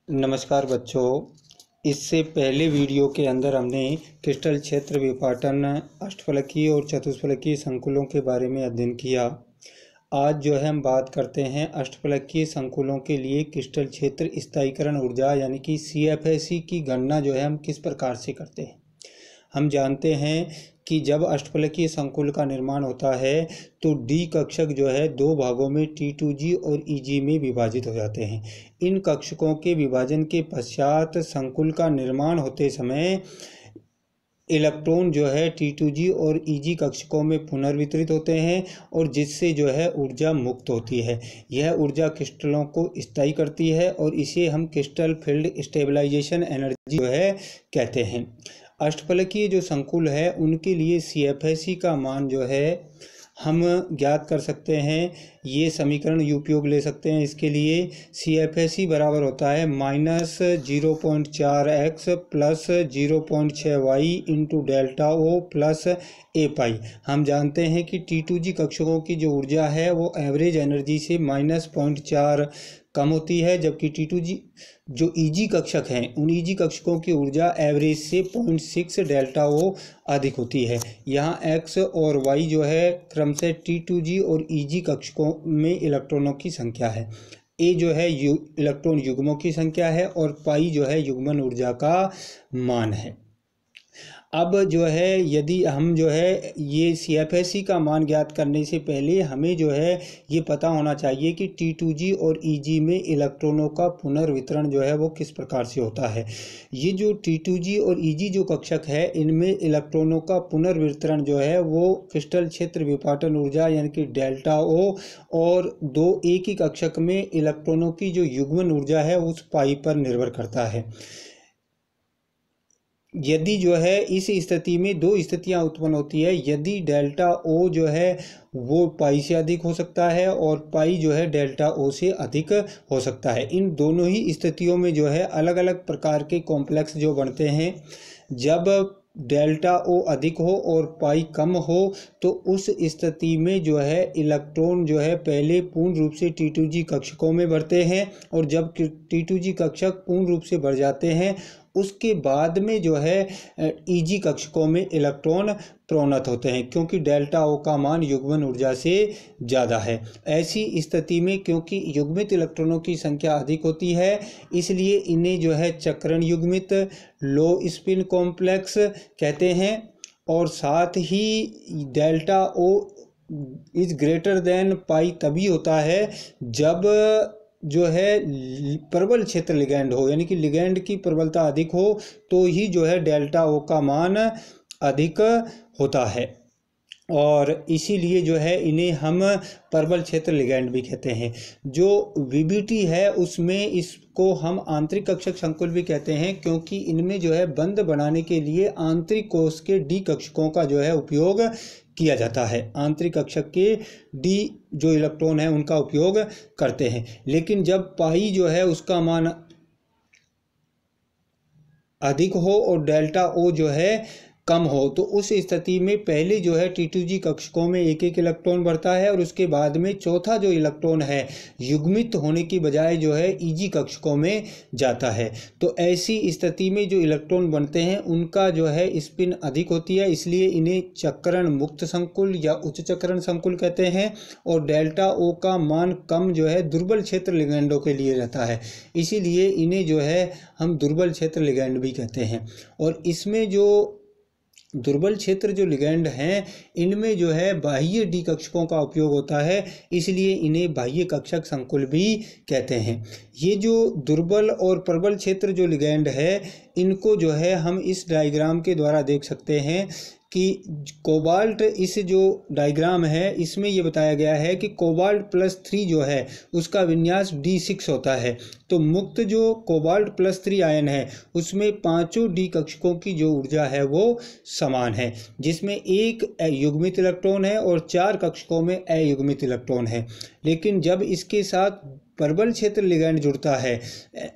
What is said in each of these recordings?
नमस्कार बच्चों। इससे पहले वीडियो के अंदर हमने क्रिस्टल क्षेत्र विपाटन, अष्टफलकीय और चतुष्फलकीय संकुलों के बारे में अध्ययन किया। आज जो है हम बात करते हैं अष्टफलकीय संकुलों के लिए क्रिस्टल क्षेत्र स्थायीकरण ऊर्जा यानी कि CFSE की गणना जो है हम किस प्रकार से करते हैं। हम जानते हैं कि जब अष्टफलकीय संकुल का निर्माण होता है तो डी कक्षक जो है दो भागों में T2G और EG में विभाजित हो जाते हैं। इन कक्षकों के विभाजन के पश्चात संकुल का निर्माण होते समय इलेक्ट्रॉन जो है T2G और EG कक्षकों में पुनर्वितरित होते हैं और जिससे जो है ऊर्जा मुक्त होती है। यह ऊर्जा क्रिस्टलों को स्थायी करती है और इसे हम क्रिस्टल फील्ड स्टेबलाइजेशन एनर्जी जो है कहते हैं। अष्टफलकीय जो संकुल है उनके लिए CFSE का मान जो है हम ज्ञात कर सकते हैं। ये समीकरण उपयोग ले सकते हैं। इसके लिए CFSE बराबर होता है -0.4x plus 0.6y into delta O plus A पाई। हम जानते हैं कि T2G कक्षकों की जो ऊर्जा है वो एवरेज एनर्जी से -0.4 कम होती है, जबकि T2G जो EG कक्षक हैं उन EG कक्षकों की ऊर्जा एवरेज से 0.6 डेल्टा O अधिक होती है। यहाँ x और y जो है क्रमशः T2G और EG कक्षकों में इलेक्ट्रॉनों की संख्या है। A जो है इलेक्ट्रॉन युग्मों की संख्या है और पाई जो है युग्मन ऊर्जा का मान है। अब जो है यदि हम जो है ये CFSE का मान ज्ञात करने से पहले हमें जो है ये पता होना चाहिए कि T2G और EG में इलेक्ट्रॉनों का पुनर्वितरण जो है वो किस प्रकार से होता है। ये जो T2G और EG जो कक्षक है इनमें इलेक्ट्रॉनों का पुनर्वितरण जो है वो क्रिस्टल क्षेत्र विपाटन ऊर्जा यानी कि डेल्टा O और दो एक ही कक्षक में इलेक्ट्रॉनों की जो युग्मन ऊर्जा है उस पाई पर निर्भर करता है। यदि जो है इस स्थिति में दो स्थितियां उत्पन्न होती है। यदि डेल्टा O जो है वो पाई से अधिक हो सकता है और पाई जो है डेल्टा O से अधिक हो सकता है। इन दोनों ही स्थितियों में जो है अलग अलग प्रकार के कॉम्प्लेक्स जो बनते हैं। जब डेल्टा O अधिक हो और पाई कम हो तो उस स्थिति में जो है इलेक्ट्रॉन जो है पहले पूर्ण रूप से T2G कक्षकों में बढ़ते हैं और जब T2G कक्षक पूर्ण रूप से बढ़ जाते हैं उसके बाद में जो है EG कक्षकों में इलेक्ट्रॉन प्रोन्नत होते हैं, क्योंकि डेल्टा O का मान युग्मन ऊर्जा से ज़्यादा है। ऐसी स्थिति में क्योंकि युग्मित इलेक्ट्रॉनों की संख्या अधिक होती है इसलिए इन्हें जो है चक्रण युग्मित लो स्पिन कॉम्प्लेक्स कहते हैं। और साथ ही delta O is greater than pi तभी होता है जब जो है प्रबल क्षेत्र लिगैंड हो, यानी कि लिगैंड की प्रबलता अधिक हो तो ही जो है डेल्टा O का मान अधिक होता है। और इसीलिए जो है इन्हें हम प्रबल क्षेत्र लिगैंड भी कहते हैं। जो VBT है उसमें इसको हम आंतरिक कक्षक संकुल भी कहते हैं, क्योंकि इनमें जो है बंध बनाने के लिए आंतरिक कोश के D कक्षकों का जो है उपयोग किया जाता है। आंतरिक कक्षक के D जो इलेक्ट्रॉन है उनका उपयोग करते हैं। लेकिन जब पाई जो है उसका मान अधिक हो और डेल्टा O जो है कम हो तो उस स्थिति में पहले जो है T2G कक्षकों में एक एक इलेक्ट्रॉन बढ़ता है और उसके बाद में चौथा जो इलेक्ट्रॉन है युग्मित होने की बजाय जो है EG कक्षकों में जाता है। तो ऐसी स्थिति में जो इलेक्ट्रॉन बनते हैं उनका जो है स्पिन अधिक होती है, इसलिए इन्हें चक्रण मुक्त संकुल या उच्च चक्रण संकुल कहते हैं। और डेल्टा O का मान कम जो है दुर्बल क्षेत्र लिगैंडों के लिए रहता है, इसीलिए इन्हें जो है हम दुर्बल क्षेत्र लिगैंड भी कहते हैं। और इसमें जो दुर्बल क्षेत्र जो लिगैंड हैं इनमें जो है बाह्य D कक्षकों का उपयोग होता है, इसलिए इन्हें बाह्य कक्षक संकुल भी कहते हैं। ये जो दुर्बल और प्रबल क्षेत्र जो लिगैंड है इनको जो है हम इस डायग्राम के द्वारा देख सकते हैं कि कोबाल्ट, इस जो डायग्राम है इसमें ये बताया गया है कि कोबाल्ट +3 जो है उसका विन्यास D6 होता है। तो मुक्त जो कोबाल्ट +3 आयन है उसमें पांचों D कक्षकों की जो ऊर्जा है वो समान है, जिसमें एक युग्मित इलेक्ट्रॉन है और 4 कक्षकों में अयुग्मित इलेक्ट्रॉन है। लेकिन जब इसके साथ प्रबल क्षेत्र लिगैंड जुड़ता है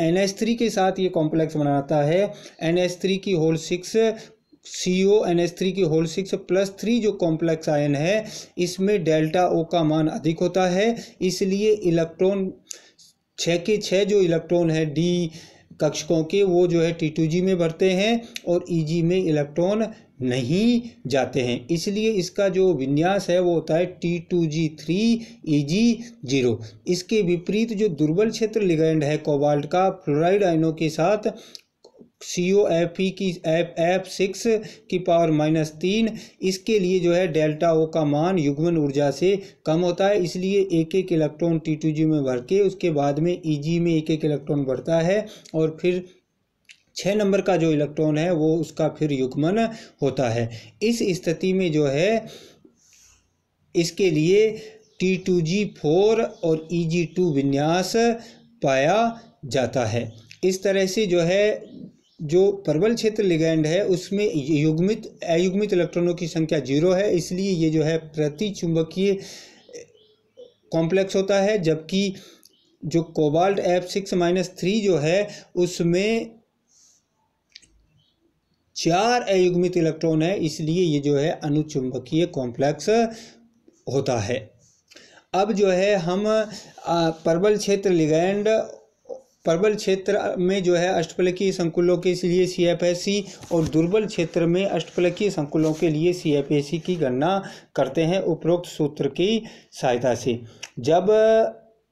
NH3 के साथ ये कॉम्प्लेक्स बनाता है NH3 की होल 6 CONH3 की होल 6 +3 जो कॉम्प्लेक्स आयन है इसमें डेल्टा O का मान अधिक होता है, इसलिए इलेक्ट्रॉन 6 के 6 जो इलेक्ट्रॉन है D कक्षकों के वो जो है T2G में भरते हैं और Eg में इलेक्ट्रॉन नहीं जाते हैं। इसलिए इसका जो विन्यास है वो होता है T2G3 Eg0। इसके विपरीत जो दुर्बल क्षेत्र लिगैंड है कोबाल्ट का फ्लोराइड आयनों के साथ COFe की F6 की पावर -3, इसके लिए जो है डेल्टा O का मान युग्मन ऊर्जा से कम होता है। इसलिए एक एक इलेक्ट्रॉन T2G में भर के उसके बाद में Eg में एक एक इलेक्ट्रॉन बढ़ता है और फिर 6 नंबर का जो इलेक्ट्रॉन है वो उसका फिर युग्मन होता है। इस स्थिति में जो है इसके लिए T2G4 और Eg2 विन्यास पाया जाता है। इस तरह से जो है जो प्रबल क्षेत्र लिगैंड है उसमें अयुग्मित इलेक्ट्रॉनों की संख्या 0 है, इसलिए ये जो है प्रति चुंबकीय कॉम्प्लेक्स होता है। जबकि जो कोबाल्ट F6-3 जो है उसमें 4 अयुग्मित इलेक्ट्रॉन है, इसलिए ये जो है अनुचुंबकीय कॉम्प्लेक्स होता है। अब जो है हम प्रबल क्षेत्र में जो है अष्टफलकीय संकुलों के लिए CFSE और दुर्बल क्षेत्र में अष्टफलकीय संकुलों के लिए CFSE की गणना करते हैं उपरोक्त सूत्र की सहायता से। जब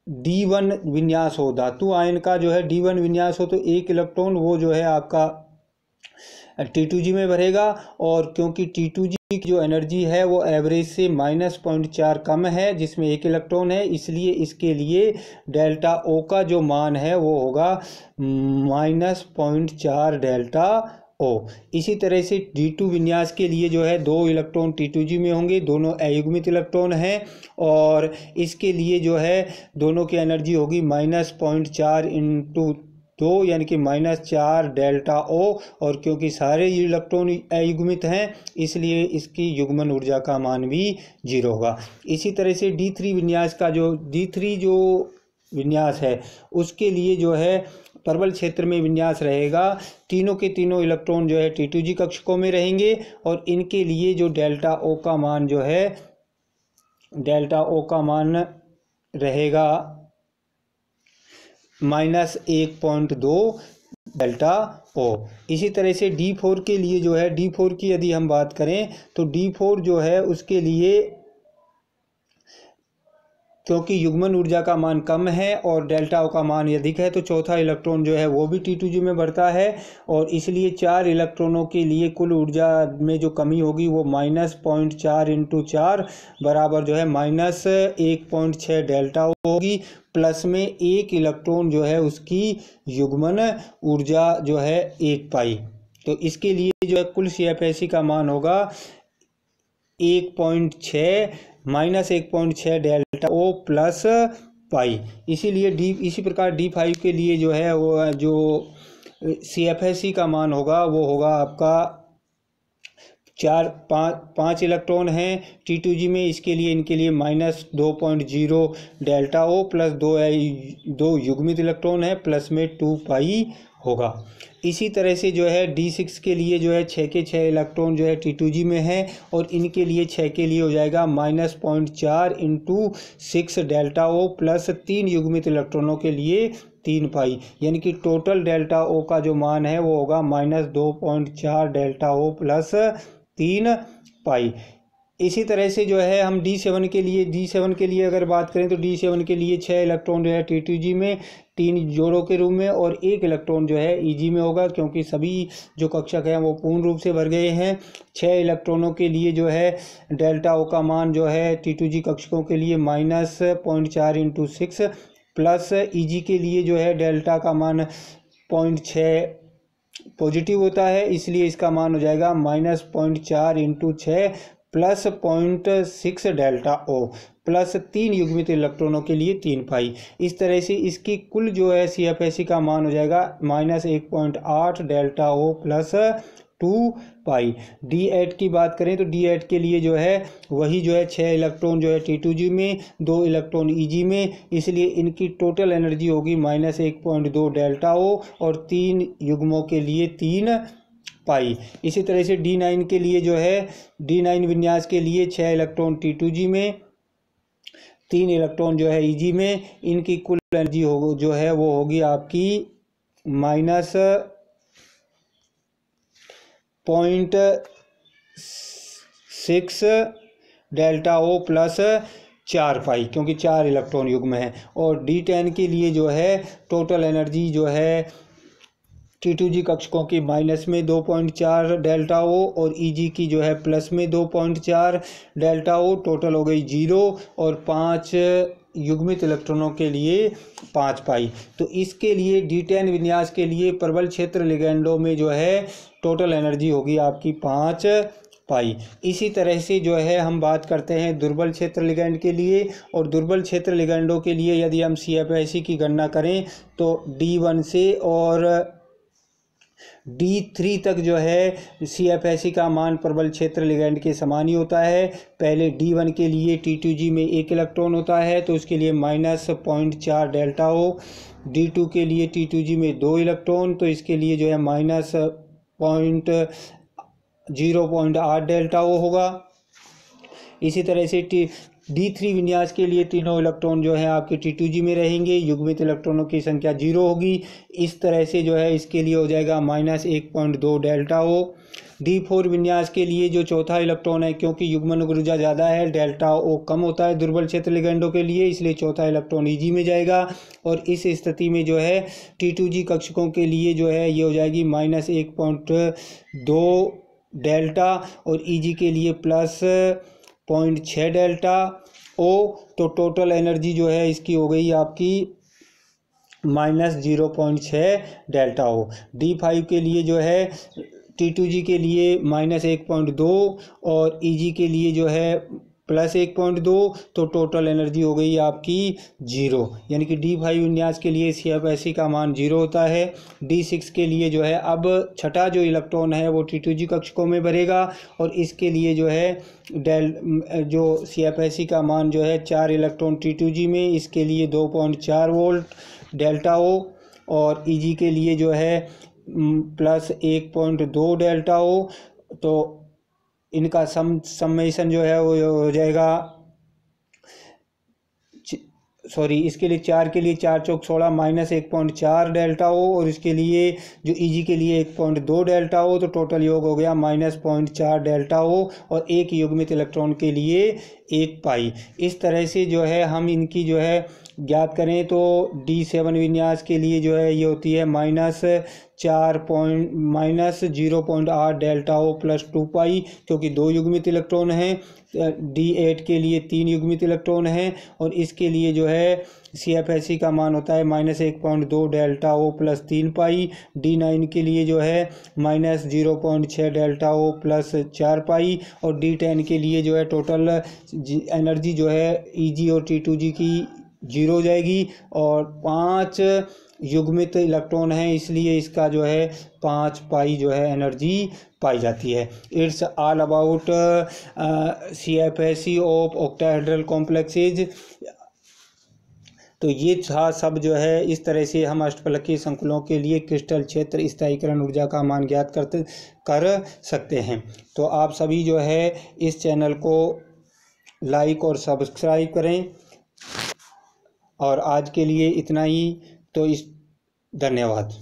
D1 विन्यास हो, धातु आयन का जो है D1 विन्यास हो, तो एक इलेक्ट्रॉन वो जो है आपका T2G में भरेगा और क्योंकि T2G की जो एनर्जी है वो एवरेज से -0.4 कम है जिसमें एक इलेक्ट्रॉन है, इसलिए इसके लिए डेल्टा O का जो मान है वो होगा -0.4 डेल्टा O। इसी तरह से D2 विन्यास के लिए जो है 2 इलेक्ट्रॉन T2G में होंगे, दोनों अयुग्मित इलेक्ट्रॉन हैं और इसके लिए जो है दोनों की एनर्जी होगी -0.4 × 2 यानी कि -4 डेल्टा O, और क्योंकि सारे इलेक्ट्रॉन अयुग्मित हैं इसलिए इसकी युग्मन ऊर्जा का मान भी 0 होगा। इसी तरह से D3 विन्यास का जो D3 जो विन्यास है उसके लिए जो है प्रबल क्षेत्र में विन्यास रहेगा, तीनों के तीनों इलेक्ट्रॉन जो है T2G कक्षकों में रहेंगे और इनके लिए जो डेल्टा O का मान जो है डेल्टा O का मान रहेगा -1.2 डेल्टा O। इसी तरह से D4 के लिए जो है D4 की यदि हम बात करें तो D4 जो है उसके लिए क्योंकि युग्मन ऊर्जा का मान कम है और डेल्टा O का मान अधिक है तो चौथा इलेक्ट्रॉन जो है वो भी T2G में बढ़ता है और इसलिए 4 इलेक्ट्रॉनों के लिए कुल ऊर्जा में जो कमी होगी वो -0.4 × 4 बराबर जो है -1.6 डेल्टा O होगी, प्लस में एक इलेक्ट्रॉन जो है उसकी युग्मन ऊर्जा जो है 1 पाई। तो इसके लिए जो है कुल CFSE का मान होगा 1.6 डेल्टा O प्लस पाई। इसीलिए इसी प्रकार D5 के लिए जो है वो जो CFSE का मान होगा वो होगा आपका 5 इलेक्ट्रॉन हैं T2G में, इसके लिए इनके लिए -2.0 डेल्टा O प्लस 2 युग्मित इलेक्ट्रॉन है प्लस में 2 पाई होगा। इसी तरह से जो है D6 के लिए जो है 6 के 6 इलेक्ट्रॉन जो है T2G में है और इनके लिए 6 के लिए हो जाएगा -0.4 × 6 डेल्टा O प्लस 3 युग्मित इलेक्ट्रॉनों के लिए 3 पाई, यानी कि टोटल डेल्टा O का जो मान है वो होगा -2.4 डेल्टा O प्लस 3 पाई। इसी तरह से जो है हम D7 के लिए अगर बात करें तो D7 के लिए 6 इलेक्ट्रॉन जो है T2G में 3 जोड़ों के रूप में और 1 इलेक्ट्रॉन जो है Eg में होगा, क्योंकि सभी जो कक्षक हैं वो पूर्ण रूप से भर गए हैं। 6 इलेक्ट्रॉनों के लिए जो है डेल्टा O का मान जो है T2G कक्षकों के लिए -0.4 × 6 प्लस Eg के लिए जो है डेल्टा का मान 0.6 पॉजिटिव होता है, इसलिए इसका मान हो जाएगा -0.4 × 6 प्लस 0.6 डेल्टा O प्लस 3 युग्मित इलेक्ट्रॉनों के लिए 3 पाई। इस तरह से इसकी कुल जो है CFSE का मान हो जाएगा -1.8 डेल्टा O प्लस 2 पाई। D8 की बात करें तो D8 के लिए जो है वही जो है 6 इलेक्ट्रॉन जो है T2G में, 2 इलेक्ट्रॉन Eg में, इसलिए इनकी टोटल एनर्जी होगी -1.2 डेल्टा O और 3 युग्मों के लिए 3 पाई। इसी तरह से D9 के लिए जो है D9 विन्यास के लिए 6 इलेक्ट्रॉन T2G में, 3 इलेक्ट्रॉन जो है Eg में, इनकी कुल एनर्जी जो है वो होगी आपकी माइनस 0.6 डेल्टा ओ प्लस 4 पाई, क्योंकि 4 इलेक्ट्रॉन युग्म है। और D10 के लिए जो है टोटल एनर्जी जो है T2G कक्षकों की माइनस में 2.4 डेल्टा ओ और EG की जो है प्लस में 2.4 डेल्टा ओ, टोटल हो गई 0। और 5 युग्मित इलेक्ट्रॉनों के लिए 5 पाई। तो इसके लिए D10 विन्यास के लिए प्रबल क्षेत्र लिगैंडों में जो है टोटल एनर्जी होगी आपकी 5 पाई। इसी तरह से जो है हम बात करते हैं दुर्बल क्षेत्र लिगैंड के लिए। और दुर्बल क्षेत्र लिगैंडों के लिए यदि हम CFSE की गणना करें तो D1 से और D3 तक जो है CFSE का मान प्रबल क्षेत्र लिगैंड के समान ही होता है। पहले D1 के लिए T2G में 1 इलेक्ट्रॉन होता है तो उसके लिए माइनस 0.4 डेल्टा ओ। D2 के लिए T2G में 2 इलेक्ट्रॉन तो इसके लिए जो है माइनस 0.8 डेल्टा ओ होगा। इसी तरह से D3 विन्यास के लिए तीनों इलेक्ट्रॉन जो है आपके T2G में रहेंगे, युग्मित इलेक्ट्रॉनों की संख्या 0 होगी। इस तरह से जो है इसके लिए हो जाएगा माइनस 1.2 डेल्टा ओ। D4 विन्यास के लिए जो चौथा इलेक्ट्रॉन है, क्योंकि युग्मन ऊर्जा ज़्यादा है, डेल्टा ओ कम होता है दुर्बल क्षेत्र लिगैंडों के लिए, इसलिए चौथा इलेक्ट्रॉन EG में जाएगा। और इस स्थिति में जो है T2G कक्षकों के लिए जो है ये हो जाएगी माइनस 1.2 डेल्टा और EG के लिए प्लस 0.6 डेल्टा ओ। तो टोटल एनर्जी जो है इसकी हो गई आपकी माइनस 0.6 डेल्टा ओ। D5 के लिए जो है T2G के लिए माइनस 1.2 और EG के लिए जो है प्लस 1.2, तो टोटल एनर्जी हो गई आपकी 0। यानी कि D5 विन्यास के लिए CFSE का मान 0 होता है। D6 के लिए जो है अब छठा जो इलेक्ट्रॉन है वो T2G कक्षकों में भरेगा और इसके लिए जो है जो CFSE का मान जो है 4 इलेक्ट्रॉन T2G में, इसके लिए 2.4 वोल्ट डेल्टा ओ। और EG के लिए जो है प्लस 1.2 डेल्टा ओ। तो इनका समेशन जो है वो हो जाएगा, सॉरी, इसके लिए 4 के लिए 4 चौक 16 माइनस 1.4 डेल्टा ओ और इसके लिए जो EG के लिए 1.2 डेल्टा ओ। तो टोटल योग हो गया माइनस 0.4 डेल्टा ओ और एक युग्मित इलेक्ट्रॉन के लिए 1 पाई। इस तरह से जो है हम इनकी जो है ज्ञात करें तो D7 विन्यास के लिए जो है ये होती है माइनस 0.8 डेल्टा ओ प्लस 2 पाई, क्योंकि 2 युग्मित इलेक्ट्रॉन हैं। D8 के लिए 3 युग्मित इलेक्ट्रॉन हैं और इसके लिए जो है CFSE का मान होता है माइनस 1.2 डेल्टा ओ प्लस 3 पाई। D9 के लिए जो है माइनस 0.6 डेल्टा ओ प्लस 4 पाई। और D10 के लिए जो है टोटल एनर्जी जो है EG और T2G की 0 हो जाएगी और 5 युग्मित इलेक्ट्रॉन हैं, इसलिए इसका जो है 5 पाई जो है एनर्जी पाई जाती है। It's all about CFSE of octahedral complexes. तो ये था सब जो है, इस तरह से हम अष्टफलकीय संकुलों के लिए क्रिस्टल क्षेत्र स्थायीकरण ऊर्जा का मान ज्ञात कर सकते हैं। तो आप सभी जो है इस चैनल को लाइक और सब्सक्राइब करें। और आज के लिए इतना ही। तो धन्यवाद।